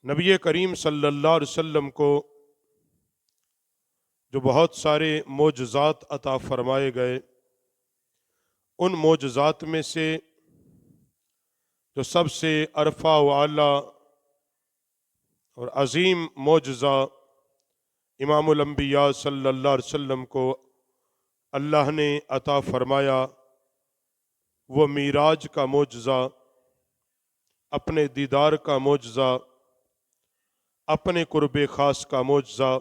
نبی کریم صلی اللہ علیہ وسلم کو جو بہت سارے معجزات عطا فرمائے گئے، ان معجزات میں سے جو سب سے عرفہ و اعلیٰ اور عظیم معجزہ امام الانبیاء صلی اللہ علیہ وسلم کو اللہ نے عطا فرمایا، وہ معراج کا معجزہ، اپنے دیدار کا معجزہ، اپنے قرب خاص کا معجزہ۔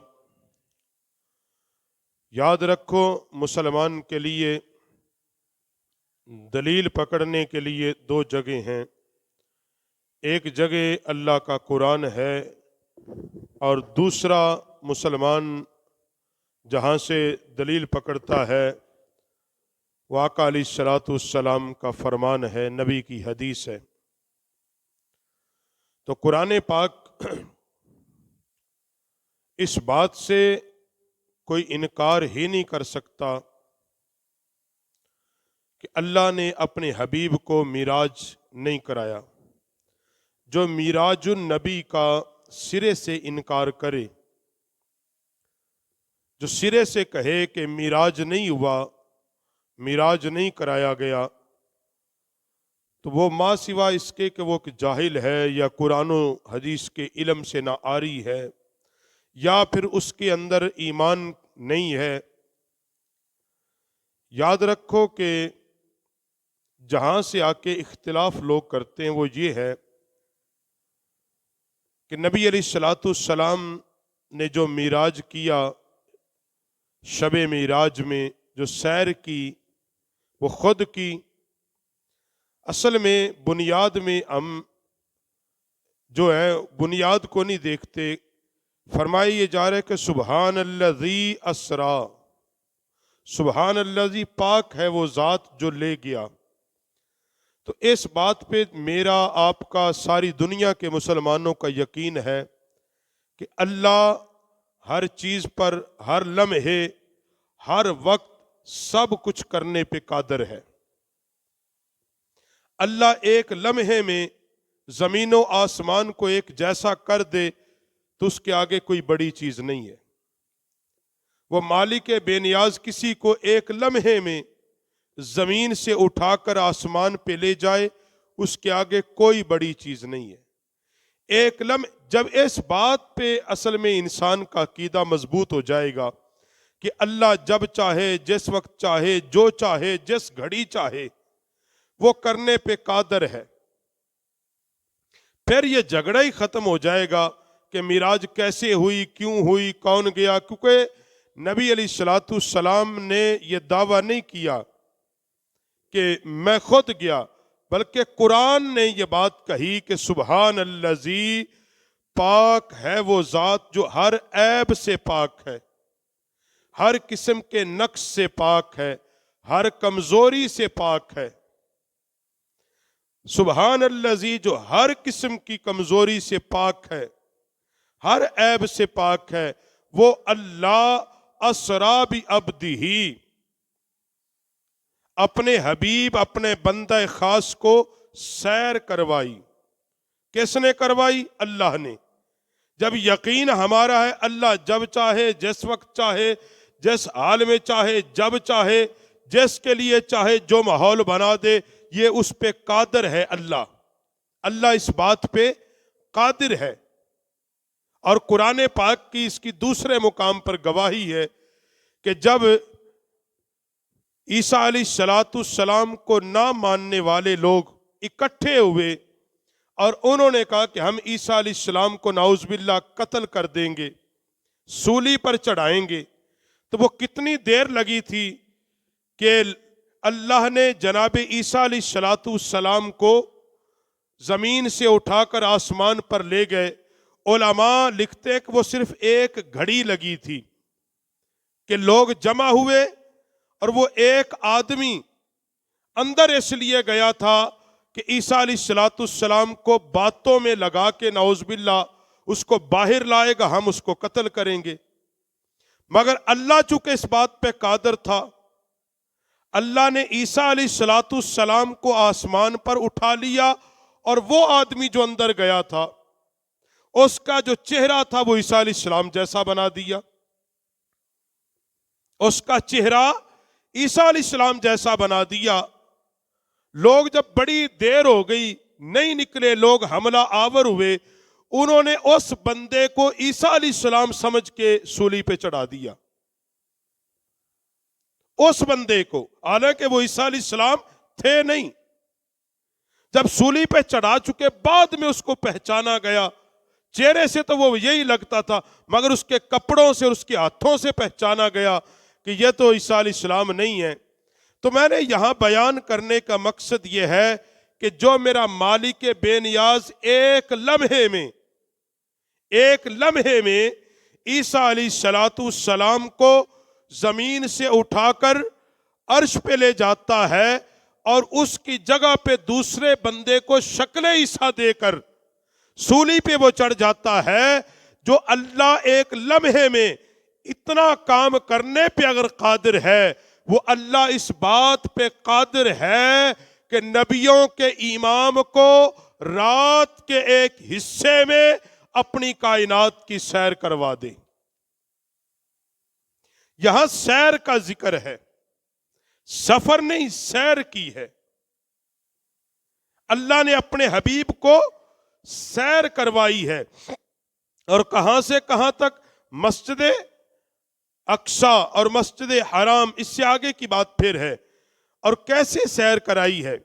یاد رکھو، مسلمان کے لیے دلیل پکڑنے کے لیے دو جگہ ہیں، ایک جگہ اللہ کا قرآن ہے اور دوسرا مسلمان جہاں سے دلیل پکڑتا ہے وہ آقا علیہ الصلوۃ والسلام کا فرمان ہے، نبی کی حدیث ہے۔ تو قرآن پاک اس بات سے کوئی انکار ہی نہیں کر سکتا کہ اللہ نے اپنے حبیب کو معراج نہیں کرایا۔ جو معراج النبی کا سرے سے انکار کرے، جو سرے سے کہے کہ معراج نہیں ہوا، معراج نہیں کرایا گیا، تو وہ ما سوا اس کے کہ وہ جاہل ہے یا قرآن و حدیث کے علم سے نہ آری ہے یا پھر اس کے اندر ایمان نہیں ہے۔ یاد رکھو کہ جہاں سے آ کے اختلاف لوگ کرتے ہیں وہ یہ ہے کہ نبی علیہ الصلوۃ والسلام نے جو معراج کیا، شب معراج میں جو سیر کی وہ خود کی۔ اصل میں بنیاد میں ہم جو ہے بنیاد کو نہیں دیکھتے، فرمایا یہ جا رہا ہے کہ سبحان الذی اسرا، سبحان الذی، پاک ہے وہ ذات جو لے گیا۔ تو اس بات پہ میرا، آپ کا، ساری دنیا کے مسلمانوں کا یقین ہے کہ اللہ ہر چیز پر، ہر لمحے، ہر وقت سب کچھ کرنے پہ قادر ہے۔ اللہ ایک لمحے میں زمین و آسمان کو ایک جیسا کر دے تو اس کے آگے کوئی بڑی چیز نہیں ہے۔ وہ مالک بے نیاز کسی کو ایک لمحے میں زمین سے اٹھا کر آسمان پہ لے جائے، اس کے آگے کوئی بڑی چیز نہیں ہے۔ ایک لمحے، جب اس بات پہ اصل میں انسان کا عقیدہ مضبوط ہو جائے گا کہ اللہ جب چاہے، جس وقت چاہے، جو چاہے، جس گھڑی چاہے وہ کرنے پہ قادر ہے، پھر یہ جھگڑا ہی ختم ہو جائے گا کہ معراج کیسے ہوئی، کیوں ہوئی، کون گیا۔ کیونکہ نبی علیہ الصلوۃ والسلام نے یہ دعویٰ نہیں کیا کہ میں خود گیا، بلکہ قرآن نے یہ بات کہی کہ سبحان الذی، پاک ہے وہ ذات جو ہر عیب سے پاک ہے، ہر قسم کے نقص سے پاک ہے، ہر کمزوری سے پاک ہے۔ سبحان الذی، جو ہر قسم کی کمزوری سے پاک ہے، ہر عیب سے پاک ہے، وہ اللہ اسرا بعبدہ، اپنے حبیب، اپنے بندہ خاص کو سیر کروائی۔ کس نے کروائی؟ اللہ نے۔ جب یقین ہمارا ہے اللہ جب چاہے، جس وقت چاہے، جس حال میں چاہے، جب چاہے، جس کے لیے چاہے جو ماحول بنا دے، یہ اس پہ قادر ہے اللہ۔ اللہ اس بات پہ قادر ہے۔ اور قرآن پاک کی اس کی دوسرے مقام پر گواہی ہے کہ جب عیسیٰ علیہ الصلوۃ والسلام کو نہ ماننے والے لوگ اکٹھے ہوئے اور انہوں نے کہا کہ ہم عیسیٰ علیہ السلام کو نعوذ باللہ قتل کر دیں گے، سولی پر چڑھائیں گے، تو وہ کتنی دیر لگی تھی کہ اللہ نے جناب عیسیٰ علیہ الصلوۃ والسلام کو زمین سے اٹھا کر آسمان پر لے گئے۔ علماء لکھتے کہ وہ صرف ایک گھڑی لگی تھی کہ لوگ جمع ہوئے اور وہ ایک آدمی اندر اس لیے گیا تھا کہ عیسیٰ علیہ الصلوۃ والسلام کو باتوں میں لگا کے نعوذ باللہ اس کو باہر لائے گا، ہم اس کو قتل کریں گے۔ مگر اللہ چونکہ اس بات پہ قادر تھا، اللہ نے عیسیٰ علیہ الصلوۃ والسلام کو آسمان پر اٹھا لیا، اور وہ آدمی جو اندر گیا تھا اس کا جو چہرہ تھا وہ عیسیٰ علیہ السلام جیسا بنا دیا. اس کا چہرہ عیسیٰ علیہ السلام جیسا بنا دیا. لوگ جب بڑی دیر ہو گئی نہیں نکلے، لوگ حملہ آور ہوئے، انہوں نے اس بندے کو عیسیٰ علیہ السلام سمجھ کے سولی پہ چڑھا دیا. اس بندے کو، حالانکہ وہ عیسیٰ علیہ السلام تھے نہیں. جب سولی پہ چڑھا چکے بعد میں اس کو پہچانا گیا. چہرے سے تو وہ یہی لگتا تھا، مگر اس کے کپڑوں سے اور اس کے ہاتھوں سے پہچانا گیا کہ یہ تو عیسیٰ علیہ السلام نہیں ہے. تو میں نے یہاں بیان کرنے کا مقصد یہ ہے کہ جو میرا مالک بے نیاز ایک لمحے میں عیسیٰ علیہ السلام کو زمین سے اٹھا کر عرش پہ لے جاتا ہے اور اس کی جگہ پہ دوسرے بندے کو شکل عیسیٰ دے کر سولی پہ وہ چڑھ جاتا ہے. جو اللہ ایک لمحے میں اتنا کام کرنے پہ اگر قادر ہے، وہ اللہ اس بات پہ قادر ہے کہ نبیوں کے امام کو رات کے ایک حصے میں اپنی کائنات کی سیر کروا دے. یہاں سیر کا ذکر ہے، سفر نہیں، سیر کی ہے. اللہ نے اپنے حبیب کو سیر کروائی ہے. اور کہاں سے کہاں تک؟ مسجد اقصی اور مسجد حرام، اس سے آگے کی بات پھر ہے. اور کیسے سیر کرائی ہے؟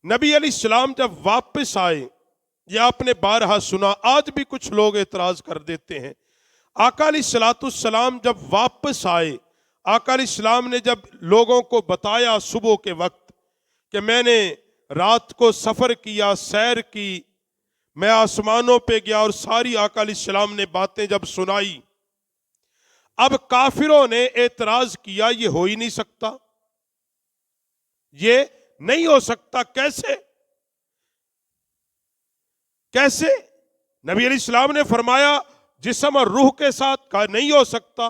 نبی علیہ السلام جب واپس آئے، یہ آپ نے بارہا سنا، آج بھی کچھ لوگ اعتراض کر دیتے ہیں. آقا علیہ السلام جب واپس آئے، آقا علیہ السلام نے جب لوگوں کو بتایا صبح کے وقت کہ میں نے رات کو سفر کیا، سیر کی، میں آسمانوں پہ گیا، اور ساری آقا علیہ السلام نے باتیں جب سنائی، اب کافروں نے اعتراض کیا یہ ہو ہی نہیں سکتا، یہ نہیں ہو سکتا. کیسے؟ نبی علیہ السلام نے فرمایا جسم اور روح کے ساتھ، کہا نہیں ہو سکتا.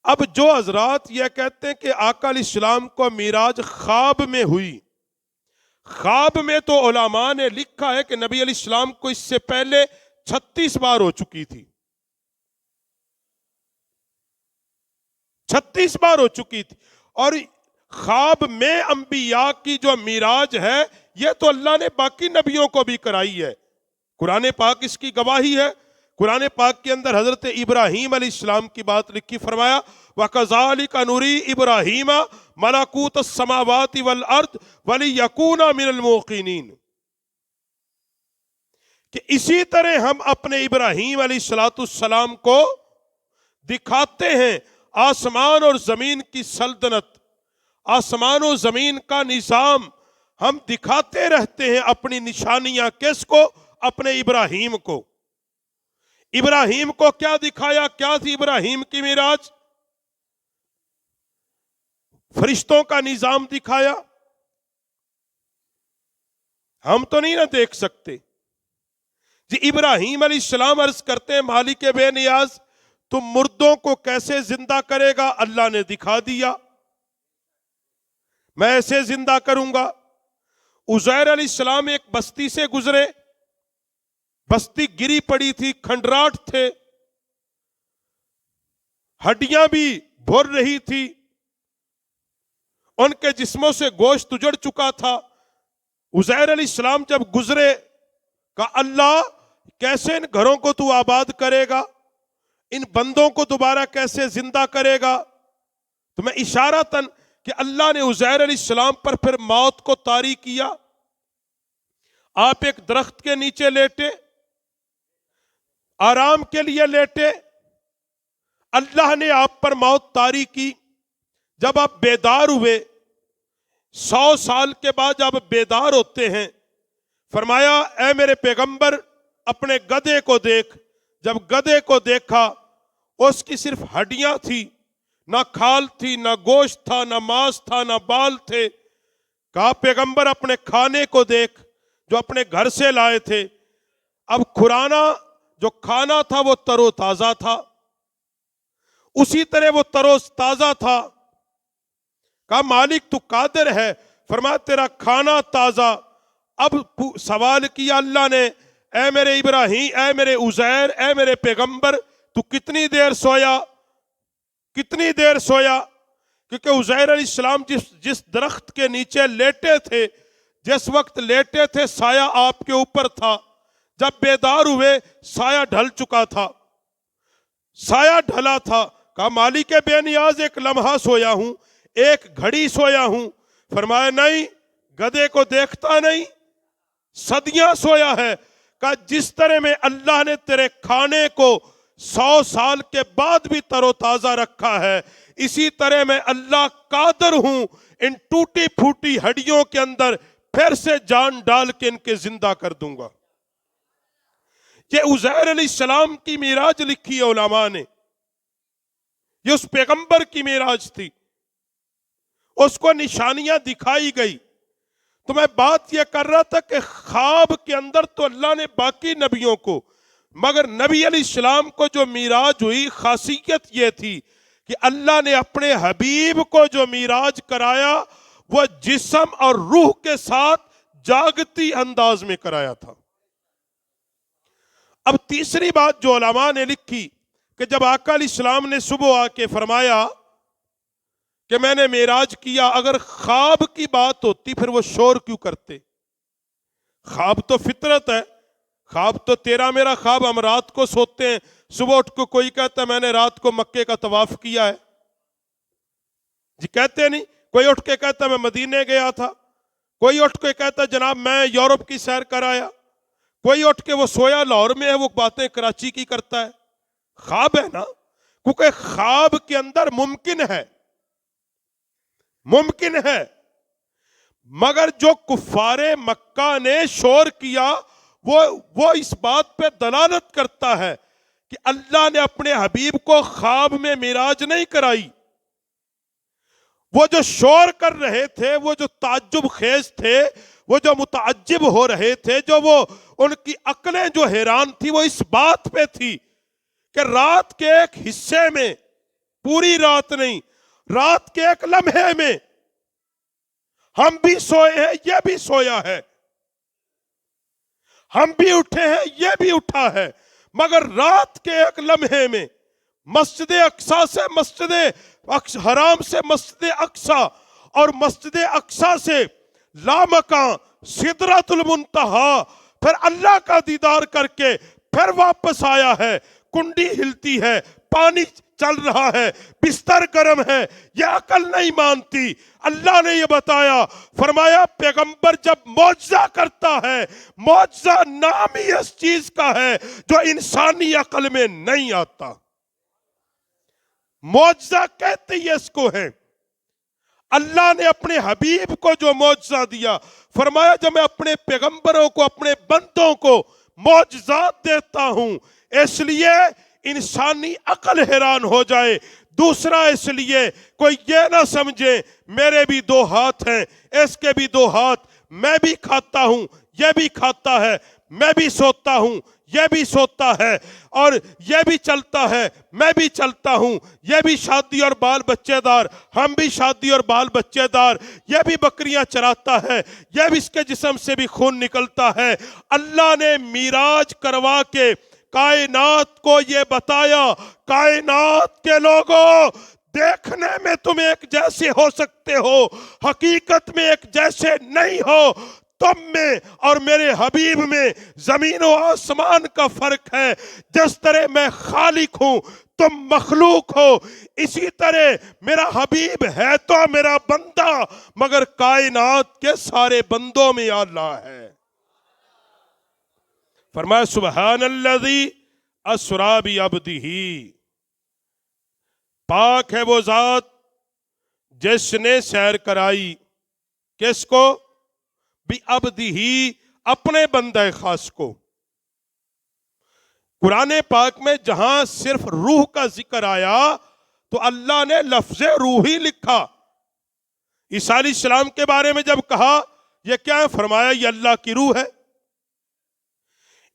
اب جو حضرات یہ کہتے ہیں کہ آقا علیہ السلام کو معراج خواب میں ہوئی، خواب میں تو علماء نے لکھا ہے کہ نبی علیہ السلام کو اس سے پہلے 36 بار ہو چکی تھی، 36 بار ہو چکی تھی. اور خواب میں انبیاء کی جو معراج ہے یہ تو اللہ نے باقی نبیوں کو بھی کرائی ہے. قرآن پاک اس کی گواہی ہے. قرآن پاک کے اندر حضرت ابراہیم علیہ السلام کی بات لکھی، فرمایا وَكَذَلِكَ نُرِي إِبْرَاهِيمَ مَلَكُوتَ السَّمَاوَاتِ وَالْأَرْضِ وَلِيَكُونَ مِنَ الْمُوقِنِينَ، کہ اسی طرح ہم اپنے ابراہیم علیہ السلام کو دکھاتے ہیں آسمان اور زمین کی سلطنت، آسمان و زمین کا نظام ہم دکھاتے رہتے ہیں. اپنی نشانیاں کس کو؟ اپنے ابراہیم کو. ابراہیم کو کیا دکھایا؟ کیا تھی ابراہیم کی معراج؟ فرشتوں کا نظام دکھایا. ہم تو نہیں نہ دیکھ سکتے. جی ابراہیم علیہ السلام عرض کرتے ہیں مالک بے نیاز تم مردوں کو کیسے زندہ کرے گا؟ اللہ نے دکھا دیا، میں ایسے زندہ کروں گا. عزیر علیہ السلام ایک بستی سے گزرے، بستی گری پڑی تھی، کھنڈرات تھے، ہڈیاں بھی بھر رہی تھی، ان کے جسموں سے گوشت اجڑ چکا تھا. عزیر علیہ السلام جب گزرے کہا اللہ کیسے ان گھروں کو تو آباد کرے گا، ان بندوں کو دوبارہ کیسے زندہ کرے گا؟ تو میں اشارتاً کہ اللہ نے عزیر علیہ السلام پر پھر موت کو طاری کیا. آپ ایک درخت کے نیچے لیٹے، آرام کے لیے لیٹے، اللہ نے آپ پر موت طاری کی. جب آپ بیدار ہوئے، 100 سال کے بعد جب بیدار ہوتے ہیں، فرمایا اے میرے پیغمبر اپنے گدھے کو دیکھ. جب گدھے کو دیکھا اس کی صرف ہڈیاں تھی، نہ کھال تھی، نہ گوشت تھا، نہ ماس تھا، نہ بال تھے. کہا پیغمبر اپنے کھانے کو دیکھ جو اپنے گھر سے لائے تھے. اب کھرانا جو کھانا تھا وہ تر و تازہ تھا، اسی طرح وہ تر و تازہ تھا. کہا مالک تو قادر ہے. فرمایا تیرا کھانا تازہ، اب سوال کیا اللہ نے، اے میرے ابراہیم، اے میرے عزیر، اے میرے پیغمبر، تو کتنی دیر سویا؟ کتنی دیر سویا؟ کیونکہ عزیر علیہ السلام جس درخت کے نیچے لیٹے تھے، جس وقت لیٹے تھے سایہ آپ کے اوپر تھا، جب بیدار ہوئے سایہ ڈھل چکا تھا، سایہ ڈھلا تھا۔ کہا مالک بے نیاز ایک لمحہ سویا ہوں، ایک گھڑی سویا ہوں۔ فرمایا نہیں، گدھے کو دیکھتا نہیں، صدیاں سویا ہے۔ کہا جس طرح میں اللہ نے تیرے کھانے کو 100 سال کے بعد بھی تر و تازہ رکھا ہے، اسی طرح میں اللہ قادر ہوں ان ٹوٹی پھوٹی ہڈیوں کے اندر پھر سے جان ڈال کے ان کے زندہ کر دوں گا۔ یہ عزیر علیہ السلام کی معراج لکھی ہے علماء نے، یہ اس پیغمبر کی معراج تھی، اس کو نشانیاں دکھائی گئی۔ تو میں بات یہ کر رہا تھا کہ خواب کے اندر تو اللہ نے باقی نبیوں کو، مگر نبی علیہ السلام کو جو معراج ہوئی خاصیت یہ تھی کہ اللہ نے اپنے حبیب کو جو معراج کرایا وہ جسم اور روح کے ساتھ جاگتی انداز میں کرایا تھا۔ اب تیسری بات جو علماء نے لکھی کہ جب آقا علیہ السلام نے صبح آ کے فرمایا کہ میں نے معراج کیا، اگر خواب کی بات ہوتی پھر وہ شور کیوں کرتے؟ خواب تو فطرت ہے، خواب تو تیرا میرا خواب، ہم رات کو سوتے ہیں، صبح اٹھ کو کوئی کہتا ہے میں نے رات کو مکے کا طواف کیا ہے، جی کہتے نہیں؟ کوئی اٹھ کے کہتا ہے میں مدینے گیا تھا، کوئی اٹھ کے کہتا ہے جناب میں یورپ کی سیر کر آیا، کوئی اٹھ کے وہ سویا لاہور میں ہے وہ باتیں کراچی کی کرتا ہے۔ خواب ہے نا، کیونکہ خواب کے اندر ممکن ہے، ممکن ہے، مگر جو کفار مکہ نے شور کیا وہ اس بات پہ دلالت کرتا ہے کہ اللہ نے اپنے حبیب کو خواب میں معراج نہیں کرائی۔ وہ جو شور کر رہے تھے، وہ جو تعجب خیز تھے، وہ جو متعجب ہو رہے تھے، جو وہ ان کی عقلیں جو حیران تھی، وہ اس بات پہ تھی کہ رات کے ایک حصے میں، پوری رات نہیں، رات کے ایک لمحے میں ہم بھی سوئے ہیں، یہ بھی سویا ہے، ہم بھی اٹھے ہیں، یہ بھی اٹھا ہے، مگر رات کے ایک لمحے میں مسجد اقصی سے مسجد حرام سے مسجد اقصی اور مسجد اقصی سے لامکان سدرۃ المنتہا پھر اللہ کا دیدار کر کے پھر واپس آیا ہے۔ کنڈی ہلتی ہے، پانی چل رہا ہے، بستر گرم ہے، یہ عقل نہیں مانتی۔ اللہ نے یہ بتایا، فرمایا پیغمبر جب معجزہ کرتا ہے، معجزہ نام ہی اس چیز کا ہے جو انسانی عقل میں نہیں آتا۔ معجزہ کہتے ہی اس کو ہے۔ اللہ نے اپنے حبیب کو جو معجزہ دیا، فرمایا جب میں اپنے پیغمبروں کو، اپنے بندوں کو معجزات دیتا ہوں اس لیے انسانی عقل حیران ہو جائے، دوسرا اس لیے کوئی یہ نہ سمجھے میرے بھی 2 ہاتھ ہیں، اس کے بھی 2 ہاتھ، میں بھی کھاتا ہوں، یہ بھی کھاتا ہے، میں بھی سوتا ہوں، یہ بھی سوتا ہے، اور یہ بھی چلتا ہے، میں بھی چلتا ہوں، یہ بھی شادی اور بال بچے دار، ہم بھی شادی اور بال بچے دار، یہ بھی بکریاں چراتا ہے، یہ بھی اس کے جسم سے بھی خون نکلتا ہے۔ اللہ نے معراج کروا کے کائنات کو یہ بتایا، کائنات کے لوگوں دیکھنے میں تم ایک جیسے ہو سکتے ہو، حقیقت میں ایک جیسے نہیں ہو۔ تم میں اور میرے حبیب میں زمین و آسمان کا فرق ہے۔ جس طرح میں خالق ہوں تم مخلوق ہو، اسی طرح میرا حبیب ہے تو میرا بندہ، مگر کائنات کے سارے بندوں میں اللہ ہے۔ فرمایا سبحان الذی اسریٰ بعبدہ، پاک ہے وہ ذات جس نے سیر کرائی، کس کو؟ بعبدہ، اپنے بندہ خاص کو۔ قرآن پاک میں جہاں صرف روح کا ذکر آیا تو اللہ نے لفظ روح ہی لکھا۔ عیسیٰ علیہ السلام کے بارے میں جب کہا یہ کیا ہے، فرمایا یہ اللہ کی روح ہے۔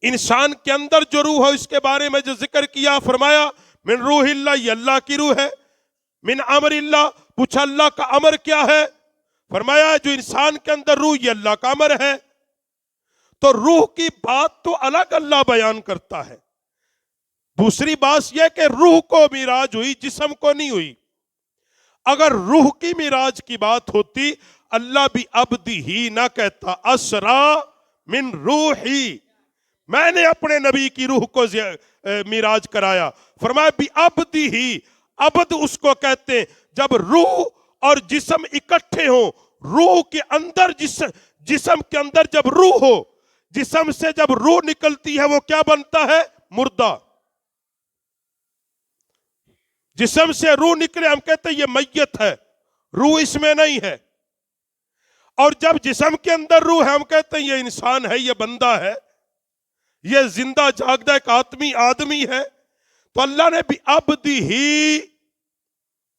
انسان کے اندر جو روح ہے اس کے بارے میں جو ذکر کیا، فرمایا من روح اللہ، یہ اللہ کی روح ہے۔ من امر اللہ، پوچھا اللہ کا امر کیا ہے، فرمایا جو انسان کے اندر روح یہ اللہ کا امر ہے۔ تو روح کی بات تو الگ اللہ بیان کرتا ہے. دوسری بات یہ کہ روح کو معراج ہوئی، جسم کو نہیں ہوئی. اگر روح کی معراج کی بات ہوتی اللہ بھی عبدی ہی نہ کہتا، اسرا من روحی، میں نے اپنے نبی کی روح کو معراج کرایا. فرمایا بھی عبدی ہی، عبد اس کو کہتے ہیں جب روح اور جسم اکٹھے ہوں. روح کے اندر جسم کے اندر جب روح ہو، جسم سے جب روح نکلتی ہے وہ کیا بنتا ہے؟ مردہ. جسم سے روح نکلے ہم کہتے ہیں یہ میت ہے، روح اس میں نہیں ہے. اور جب جسم کے اندر روح ہے ہم کہتے ہیں یہ انسان ہے، یہ بندہ ہے، یہ زندہ جاگدہ ایک آدمی ہے. تو اللہ نے بھی عبدی ہی،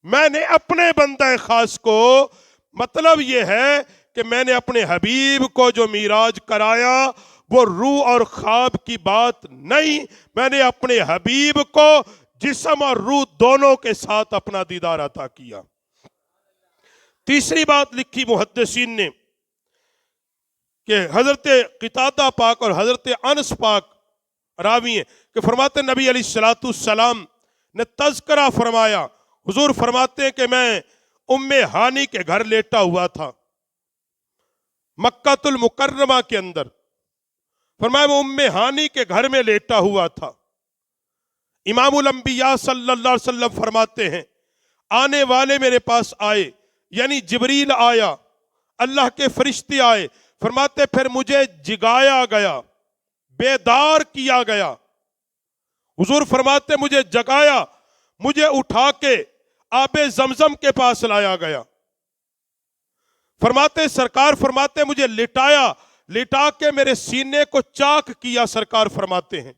میں نے اپنے بندہ خاص کو، مطلب یہ ہے کہ میں نے اپنے حبیب کو جو معراج کرایا وہ روح اور خواب کی بات نہیں، میں نے اپنے حبیب کو جسم اور روح دونوں کے ساتھ اپنا دیدار عطا کیا. تیسری بات لکھی محدثین نے کہ حضرت قتادہ پاک اور حضرت انس پاک راوی ہیں کہ فرماتے نبی علیہ الصلوۃ والسلام نے تذکرہ فرمایا. حضور فرماتے ہیں کہ میں ام ہانی کے گھر لیٹا ہوا تھا مکہ المکرمہ کے اندر. فرمایا وہ ام ہانی کے گھر میں لیٹا ہوا تھا. امام الانبیاء صلی اللہ علیہ وسلم فرماتے ہیں آنے والے میرے پاس آئے، یعنی جبریل آیا، اللہ کے فرشتے آئے. فرماتے پھر مجھے جگایا گیا، بیدار کیا گیا. حضور فرماتے مجھے جگایا، مجھے اٹھا کے آب زمزم کے پاس لایا گیا. فرماتے سرکار فرماتے مجھے لٹایا، لٹا کے میرے سینے کو چاک کیا. سرکار فرماتے ہیں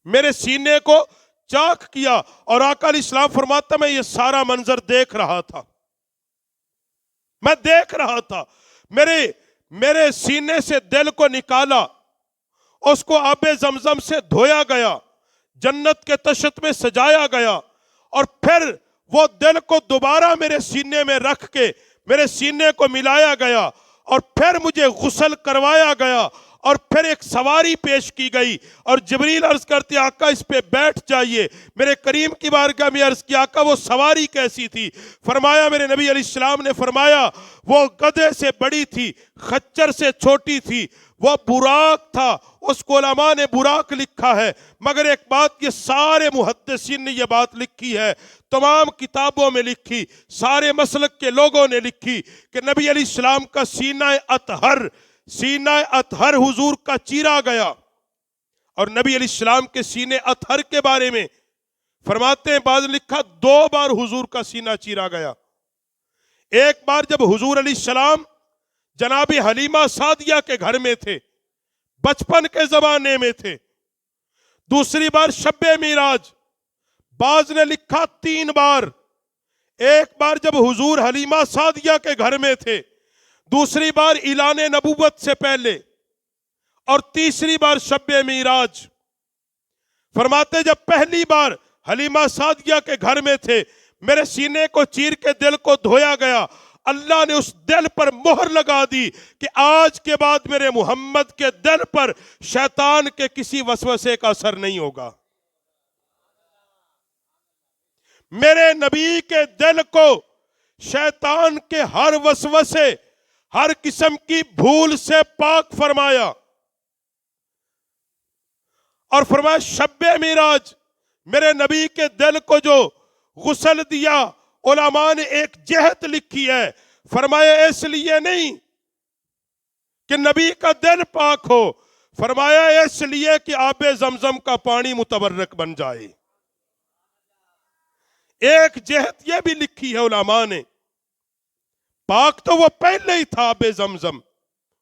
میرے سینے کو چاک کیا. اور آقا علیہ السلام فرماتا میں یہ سارا منظر دیکھ رہا تھا، میں دیکھ رہا تھا. میرے سینے سے دل کو نکالا، اس کو آب زمزم سے دھویا گیا، جنت کے تشت میں سجایا گیا، اور پھر وہ دل کو دوبارہ میرے سینے میں رکھ کے میرے سینے کو ملایا گیا، اور پھر مجھے غسل کروایا گیا، اور پھر ایک سواری پیش کی گئی. اور جبریل عرض کرتے آقا اس پہ بیٹھ جائیے. میرے کریم کی بارگاہ میں عرض کیا آقا وہ سواری کیسی تھی؟ فرمایا میرے نبی علیہ السلام نے فرمایا وہ گدھے سے بڑی تھی، خچر سے چھوٹی تھی، وہ براق تھا. اس کو علماء نے براق لکھا ہے، مگر ایک بات یہ سارے محدثین نے یہ بات لکھی ہے، تمام کتابوں میں لکھی، سارے مسلک کے لوگوں نے لکھی کہ نبی علیہ السلام کا سینہ اطہر حضور کا چیرا گیا. اور نبی علیہ السلام کے سینے اطہر کے بارے میں فرماتے ہیں بعض لکھا 2 بار حضور کا سینہ چیرا گیا. ایک بار جب حضور علیہ السلام جناب حلیمہ سعدیہ کے گھر میں تھے، بچپن کے زمانے میں تھے. دوسری بار شب معراج، بعض نے لکھا 3 بار. ایک بار جب حضور حلیمہ سعدیہ کے گھر میں تھے، دوسری بار اعلان نبوت سے پہلے، اور تیسری بار شب معراج. فرماتے جب پہلی بار حلیمہ سعدیہ کے گھر میں تھے، میرے سینے کو چیر کے دل کو دھویا گیا. اللہ نے اس دل پر مہر لگا دی کہ آج کے بعد میرے محمد کے دل پر شیطان کے کسی وسوسے کا اثر نہیں ہوگا. میرے نبی کے دل کو شیطان کے ہر وسوسے، ہر قسم کی بھول سے پاک فرمایا. اور فرمایا شب معراج میرے نبی کے دل کو جو غسل دیا، علماء نے ایک جہت لکھی ہے، فرمایا اس لیے نہیں کہ نبی کا دل پاک ہو، فرمایا اس لیے کہ آب زمزم کا پانی متبرک بن جائے. ایک جہت یہ بھی لکھی ہے علماء نے، پاک تو وہ پہلے ہی تھا آب زمزم،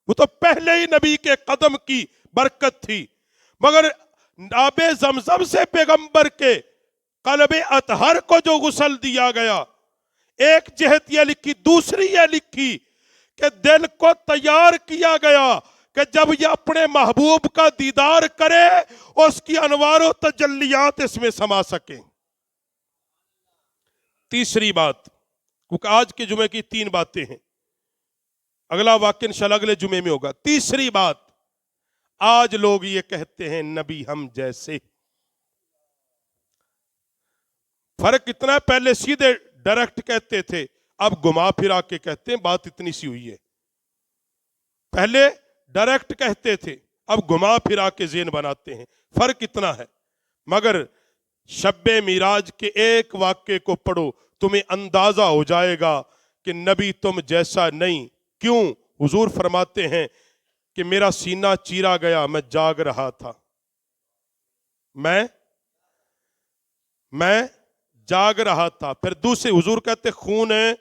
وہ تو پہلے ہی نبی کے قدم کی برکت تھی، مگر آب زمزم سے پیغمبر کے قلب اطہر کو جو غسل دیا گیا، ایک جہت یہ لکھی. دوسری یہ لکھی کہ دل کو تیار کیا گیا کہ جب یہ اپنے محبوب کا دیدار کرے اس کی انوار و تجلیات اس میں سما سکیں. تیسری بات، کیونکہ آج کے جمعے کی 3 باتیں ہیں، اگلا واقعہ انشاءاللہ اگلے جمعے میں ہوگا. تیسری بات آج لوگ یہ کہتے ہیں نبی ہم جیسے. فرق اتنا ہے، پہلے سیدھے ڈائریکٹ کہتے تھے، اب گھما پھرا کے کہتے ہیں. بات اتنی سی ہوئی ہے. پہلے ڈائریکٹ کہتے تھے، اب گھما پھرا کے ذہن بناتے ہیں. فرق اتنا ہے. مگر شب معراج کے ایک واقعے کو پڑھو، تمہیں اندازہ ہو جائے گا کہ نبی تم جیسا نہیں. کیوں؟ حضور فرماتے ہیں کہ میرا سینہ چیرا گیا، میں جاگ رہا تھا، میں جاگ رہا تھا. پھر دوسرے حضور کہتے خون ہے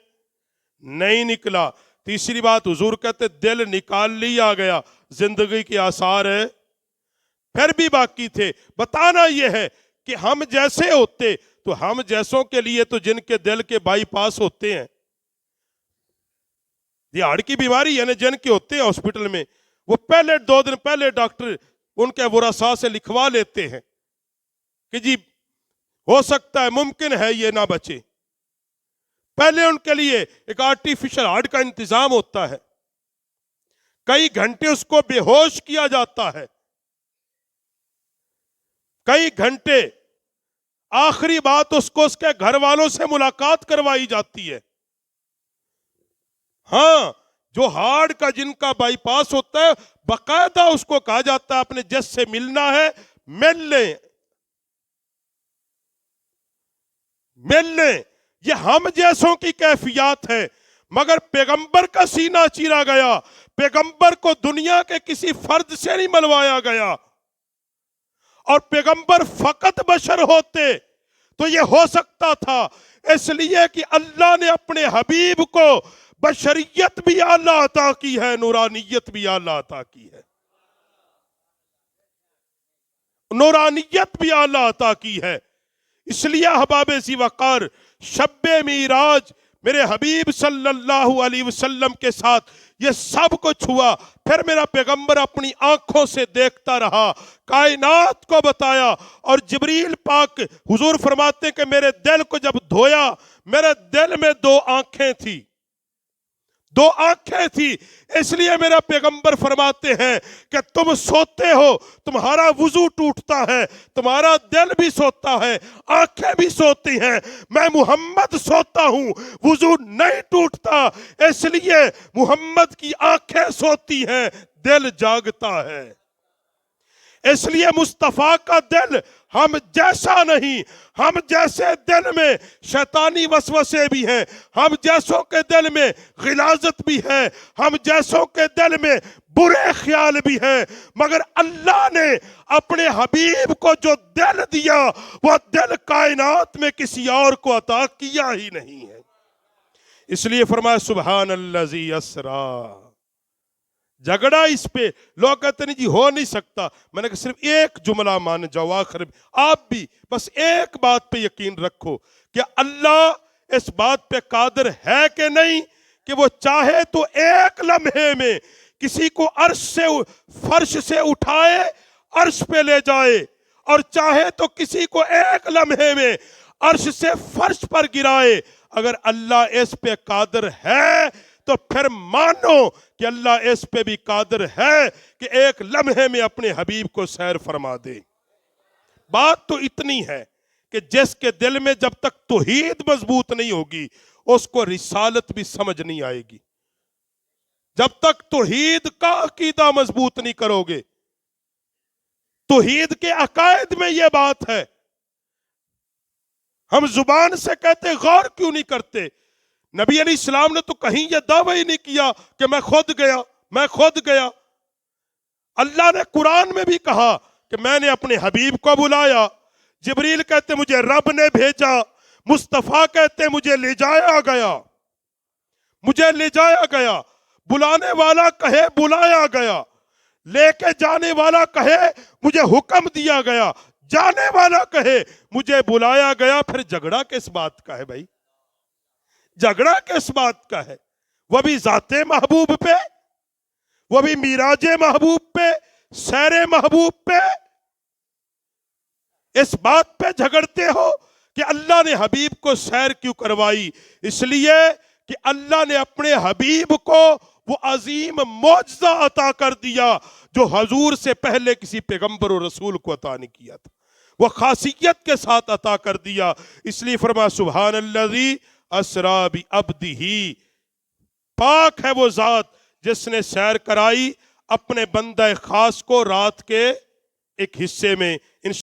نہیں نکلا. تیسری بات حضور کہتے دل نکال لیا گیا، زندگی کے آثار ہے پھر بھی باقی تھے. بتانا یہ ہے کہ ہم جیسے ہوتے تو ہم جیسوں کے لیے تو جن کے دل کے بائی پاس ہوتے ہیں، یہ ہارٹ کی بیماری ہے نا جن کے ہوتے ہیں ہاسپٹل میں، وہ پہلے 2 دن پہلے ڈاکٹر ان کے ورثاء سے لکھوا لیتے ہیں کہ جی ہو سکتا ہے، ممکن ہے یہ نہ بچے. پہلے ان کے لیے ایک آرٹیفیشل ہارٹ کا انتظام ہوتا ہے، کئی گھنٹے اس کو بے ہوش کیا جاتا ہے، کئی گھنٹے. آخری بات اس کو اس کے گھر والوں سے ملاقات کروائی جاتی ہے. ہاں، جو ہارٹ کا جن کا بائی پاس ہوتا ہے باقاعدہ اس کو کہا جاتا ہے اپنے جس سے ملنا ہے مل لیں. یہ ہم جیسوں کی کیفیات ہے. مگر پیغمبر کا سینہ چیرا گیا، پیغمبر کو دنیا کے کسی فرد سے نہیں ملوایا گیا. اور پیغمبر فقط بشر ہوتے تو یہ ہو سکتا تھا، اس لیے کہ اللہ نے اپنے حبیب کو بشریت بھی اعلیٰ عطا کی ہے، نورانیت بھی اعلیٰ عطا کی ہے. نورانیت بھی اعلیٰ عطا کی ہے. اس لیے احباب ذی وقار شب معراج میرے حبیب صلی اللہ علیہ وسلم کے ساتھ یہ سب کچھ ہوا. پھر میرا پیغمبر اپنی آنکھوں سے دیکھتا رہا، کائنات کو بتایا. اور جبریل پاک حضور فرماتے کہ میرے دل کو جب دھویا، میرے دل میں 2 آنکھیں تھی، 2 آنکھیں تھی. اس لیے میرا پیغمبر فرماتے ہیں کہ تم سوتے ہو، تمہارا وضو ٹوٹتا ہے، تمہارا دل بھی سوتا ہے، آنکھیں بھی سوتی ہیں. میں محمد سوتا ہوں، وضو نہیں ٹوٹتا، اس لیے محمد کی آنکھیں سوتی ہیں، دل جاگتا ہے. اس لیے مصطفیٰ کا دل ہم جیسا نہیں. ہم جیسے دل میں شیطانی وسوسے بھی ہیں، ہم جیسوں کے دل میں غلاظت بھی ہے، ہم جیسوں کے دل میں برے خیال بھی ہیں. مگر اللہ نے اپنے حبیب کو جو دل دیا وہ دل کائنات میں کسی اور کو عطا کیا ہی نہیں ہے. اس لیے فرمایا سبحان الذی اسرا. جھگڑا اس پہ، لوگ کہتے نہیں جی ہو نہیں سکتا. میں نے کہا صرف ایک جملہ مان جاؤ آخر میں، آپ بھی بس ایک بات پہ یقین رکھو کہ اللہ اس بات پہ قادر ہے کہ نہیں کہ وہ چاہے تو ایک لمحے میں کسی کو عرش سے فرش سے اٹھائے عرش پہ لے جائے، اور چاہے تو کسی کو ایک لمحے میں عرش سے فرش پر گرائے. اگر اللہ اس پہ قادر ہے تو پھر مانو کہ اللہ اس پہ بھی قادر ہے کہ ایک لمحے میں اپنے حبیب کو سیر فرما دے. بات تو اتنی ہے کہ جس کے دل میں جب تک توحید مضبوط نہیں ہوگی اس کو رسالت بھی سمجھ نہیں آئے گی. جب تک توحید کا عقیدہ مضبوط نہیں کرو گے، توحید کے عقائد میں یہ بات ہے. ہم زبان سے کہتے غور کیوں نہیں کرتے؟ نبی علیہ السلام نے تو کہیں یہ دعویٰ ہی نہیں کیا کہ میں خود گیا. اللہ نے قرآن میں بھی کہا کہ میں نے اپنے حبیب کو بلایا. جبریل کہتے مجھے رب نے بھیجا، مصطفیٰ کہتے مجھے لے جایا گیا. بلانے والا کہے بلایا گیا، لے کے جانے والا کہے مجھے حکم دیا گیا، جانے والا کہے مجھے بلایا گیا. پھر جھگڑا کس بات کا ہے بھائی؟ جھگڑا کس بات کا ہے؟ وہ بھی ذات محبوب پہ، وہ بھی میراج محبوب پہ، سیر محبوب پہ. اس بات پہ جھگڑتے ہو کہ اللہ نے حبیب کو سیر کیوں کروائی؟ اس لیے کہ اللہ نے اپنے حبیب کو وہ عظیم معجزہ عطا کر دیا جو حضور سے پہلے کسی پیغمبر و رسول کو عطا نہیں کیا تھا، وہ خاصیت کے ساتھ عطا کر دیا۔ اس لیے فرمایا سبحان الذی اسریٰ بعبدہ، پاک ہے وہ ذات جس نے سیر کرائی اپنے بندہ خاص کو رات کے ایک حصے میں۔